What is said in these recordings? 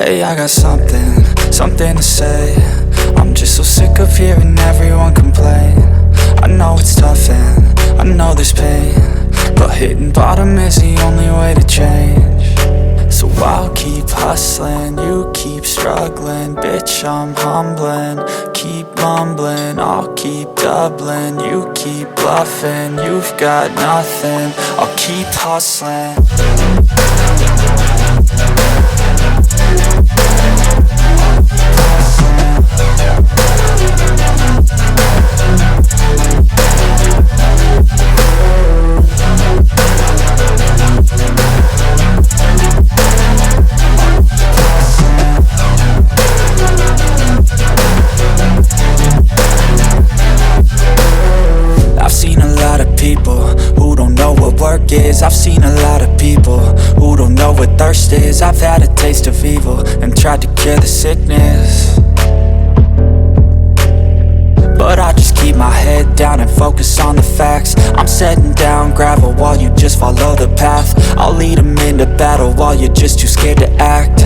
Hey, I got something to say. I'm just so sick of hearing everyone complain. I know it's tough and I know there's pain, but hitting bottom is the only way to change. So I'll keep hustling, you keep struggling. Bitch, I'm humbling, keep mumbling. I'll keep doubling, you keep bluffing. You've got nothing, I'll keep hustling. I've seen a lot of people who don't know what thirst is. I've had a taste of evil and tried to cure the sickness, but I just keep my head down and focus on the facts. I'm setting down gravel while you just follow the path. I'll lead them into battle while you're just too scared to act.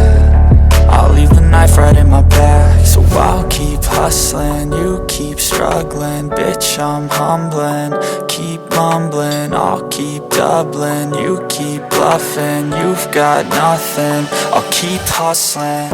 I'll leave the knife right in my back. So I'll keep hustling, you keep struggling. Bitch, I'm humbling, keep mumbling. I'll keep doubling, you keep bluffing. You've got nothing, I'll keep hustling.